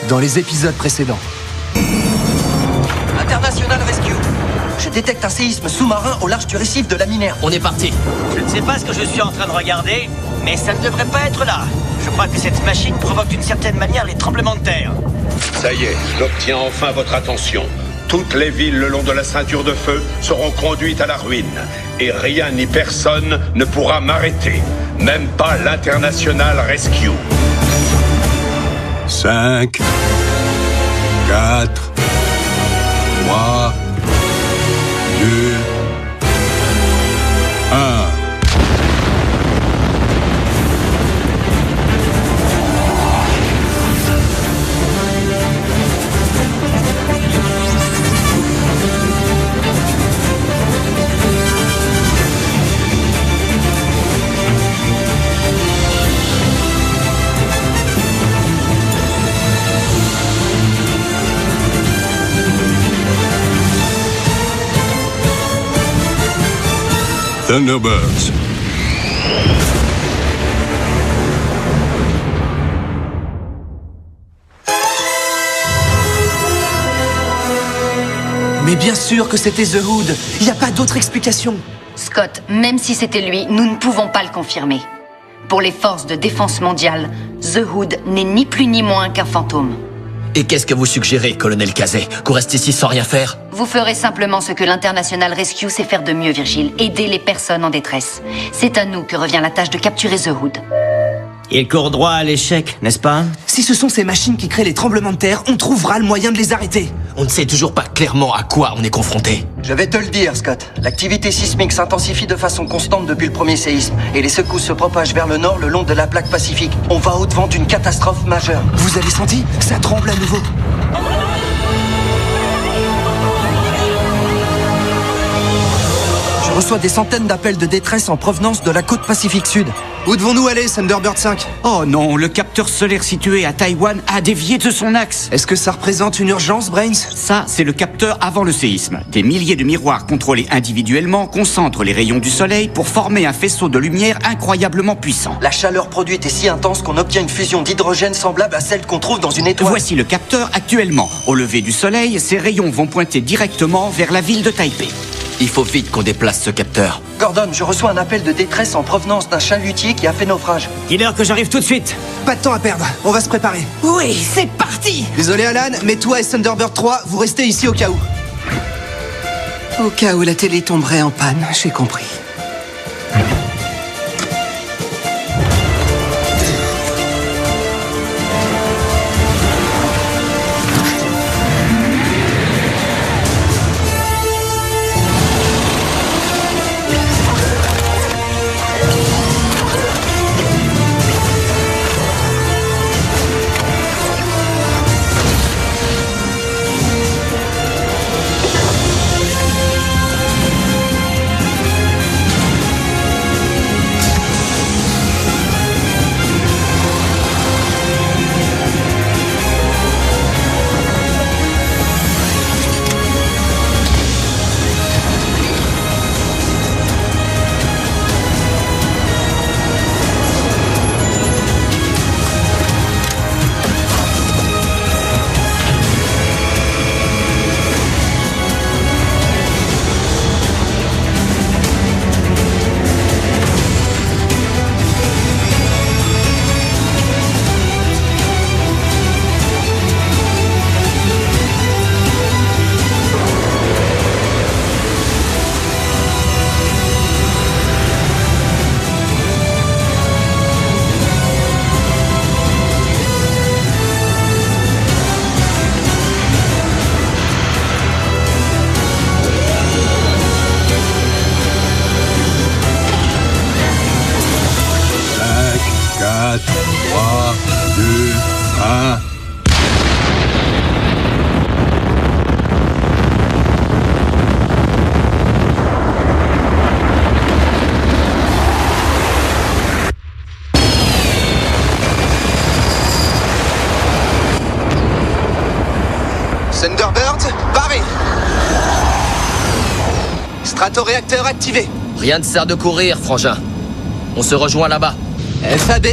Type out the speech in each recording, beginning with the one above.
dans les épisodes précédents. International Rescue. Je détecte un séisme sous-marin au large du récif de la Minerve. On est parti. Je ne sais pas ce que je suis en train de regarder, mais ça ne devrait pas être là. Je crois que cette machine provoque d'une certaine manière les tremblements de terre. Ça y est, j'obtiens enfin votre attention. Toutes les villes le long de la ceinture de feu seront conduites à la ruine. Et rien ni personne ne pourra m'arrêter. Même pas l'International Rescue. 5, 4, 3, 2, 1. Thunderbirds. Mais bien sûr que c'était The Hood. Il n'y a pas d'autre explication. Scott, même si c'était lui, nous ne pouvons pas le confirmer. Pour les forces de défense mondiale, The Hood n'est ni plus ni moins qu'un fantôme. Et qu'est-ce que vous suggérez, colonel Kazay? Qu'on reste ici sans rien faire? Vous ferez simplement ce que l'International Rescue sait faire de mieux, Virgile. Aider les personnes en détresse. C'est à nous que revient la tâche de capturer The Hood. Il court droit à l'échec, n'est-ce pas? Si ce sont ces machines qui créent les tremblements de terre, on trouvera le moyen de les arrêter. On ne sait toujours pas clairement à quoi on est confronté. Je vais te le dire, Scott. L'activité sismique s'intensifie de façon constante depuis le premier séisme. Et les secousses se propagent vers le nord le long de la plaque pacifique. On va au-devant d'une catastrophe majeure. Vous avez senti? Ça tremble à nouveau. Je reçois des centaines d'appels de détresse en provenance de la côte Pacifique Sud. Où devons-nous aller, Thunderbird 5? Oh non, le capteur solaire situé à Taïwan a dévié de son axe. Est-ce que ça représente une urgence, Brains? Ça, c'est le capteur avant le séisme. Des milliers de miroirs contrôlés individuellement concentrent les rayons du soleil pour former un faisceau de lumière incroyablement puissant. La chaleur produite est si intense qu'on obtient une fusion d'hydrogène semblable à celle qu'on trouve dans une étoile. Voici le capteur actuellement. Au lever du soleil, ces rayons vont pointer directement vers la ville de Taipei. Il faut vite qu'on déplace ce capteur. Gordon, je reçois un appel de détresse en provenance d'un chalutier qui a fait naufrage. Dis-leur que j'arrive tout de suite. Pas de temps à perdre, on va se préparer. Oui, c'est parti! Désolé Alan, mais toi et Thunderbird 3, vous restez ici au cas où. Au cas où la télé tomberait en panne, j'ai compris. Thunderbird, barré. Stratoréacteur activé. Rien ne sert de courir, frangin. On se rejoint là-bas. FAB.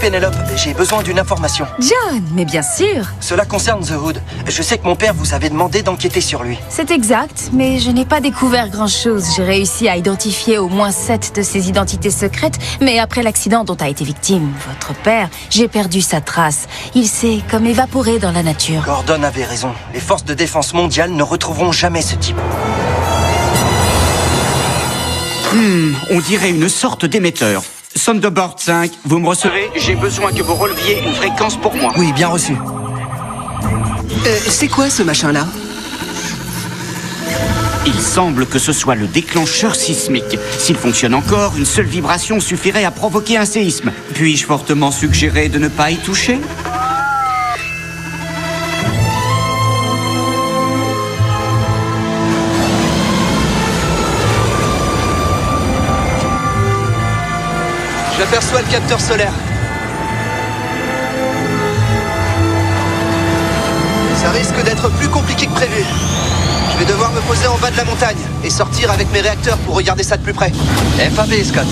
Penelope, j'ai besoin d'une information. John, mais bien sûr. Cela concerne The Hood. Je sais que mon père vous avait demandé d'enquêter sur lui. C'est exact, mais je n'ai pas découvert grand-chose. J'ai réussi à identifier au moins 7 de ses identités secrètes, mais après l'accident dont a été victime votre père, j'ai perdu sa trace. Il s'est comme évaporé dans la nature. Gordon avait raison. Les forces de défense mondiale ne retrouveront jamais ce type. On dirait une sorte d'émetteur. Thunderbird 5, vous me recevez? J'ai besoin que vous releviez une fréquence pour moi. Oui, bien reçu. C'est quoi ce machin-là? Il semble que ce soit le déclencheur sismique. S'il fonctionne encore, une seule vibration suffirait à provoquer un séisme. Puis-je fortement suggérer de ne pas y toucher? J'aperçois le capteur solaire. Ça risque d'être plus compliqué que prévu. Je vais devoir me poser en bas de la montagne et sortir avec mes réacteurs pour regarder ça de plus près. FAB, Scott.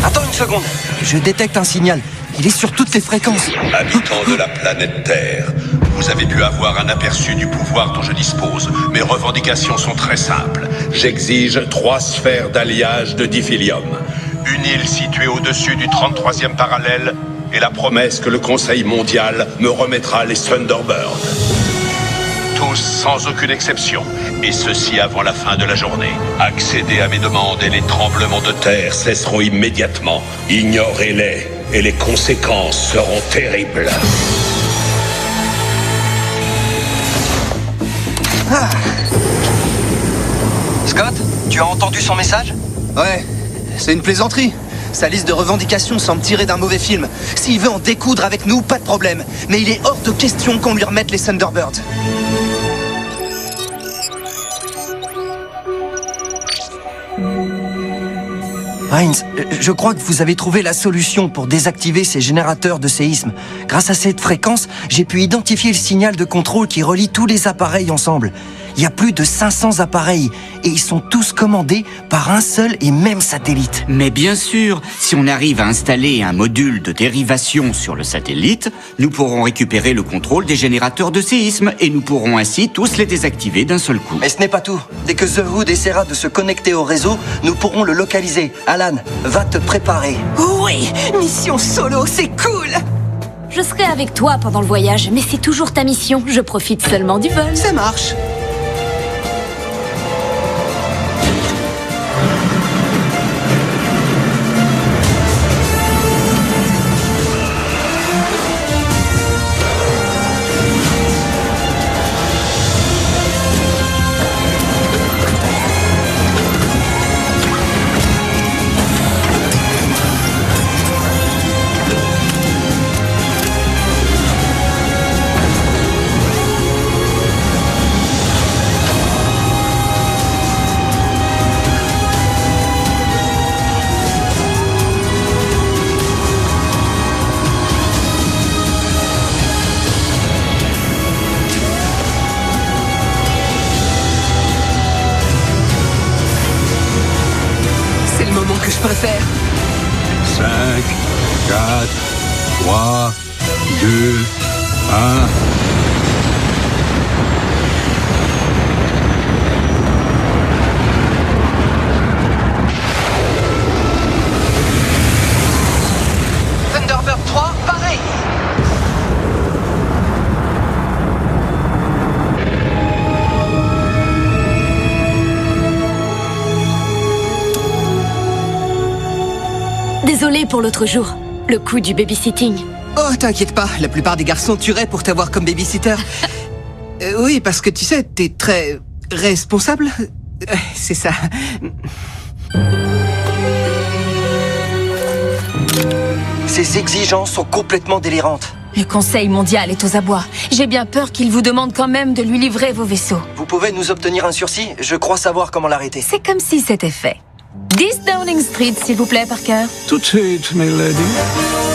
Attends une seconde. Je détecte un signal. Il est sur toutes les fréquences. Habitants de la planète Terre, vous avez pu avoir un aperçu du pouvoir dont je dispose. Mes revendications sont très simples. J'exige 3 sphères d'alliage de diphilium, une île située au-dessus du 33e parallèle et la promesse que le Conseil mondial me remettra les Thunderbirds. Tous sans aucune exception, et ceci avant la fin de la journée. Accédez à mes demandes et les tremblements de terre cesseront immédiatement. Ignorez-les et les conséquences seront terribles. Scott, tu as entendu son message? Ouais, c'est une plaisanterie. Sa liste de revendications semble tirer d'un mauvais film. S'il veut en découdre avec nous, pas de problème. Mais il est hors de question qu'on lui remette les Thunderbirds. Heinz, je crois que vous avez trouvé la solution pour désactiver ces générateurs de séisme. Grâce à cette fréquence, j'ai pu identifier le signal de contrôle qui relie tous les appareils ensemble. Il y a plus de 500 appareils et ils sont tous commandés par un seul et même satellite. Mais bien sûr, si on arrive à installer un module de dérivation sur le satellite, nous pourrons récupérer le contrôle des générateurs de séisme et nous pourrons ainsi tous les désactiver d'un seul coup. Mais ce n'est pas tout. Dès que The Hood essaiera de se connecter au réseau, nous pourrons le localiser. Alan, va te préparer. Oui, mission solo, c'est cool. Je serai avec toi pendant le voyage, mais c'est toujours ta mission. Je profite seulement du vol. Ça marche. Que je préfère. 5, 4, 3, 2, 1. Thunderbird 3, pareil. Désolée pour l'autre jour, le coup du babysitting. Oh, t'inquiète pas, la plupart des garçons tueraient pour t'avoir comme babysitter. Oui, parce que tu sais, t'es très responsable. C'est ça. Ces exigences sont complètement délirantes. Le Conseil mondial est aux abois. J'ai bien peur qu'il vous demande quand même de lui livrer vos vaisseaux. Vous pouvez nous obtenir un sursis? Je crois savoir comment l'arrêter. C'est comme si c'était fait. 10 Downing Street, s'il vous plaît, Parker. Tout de suite, mes ladies.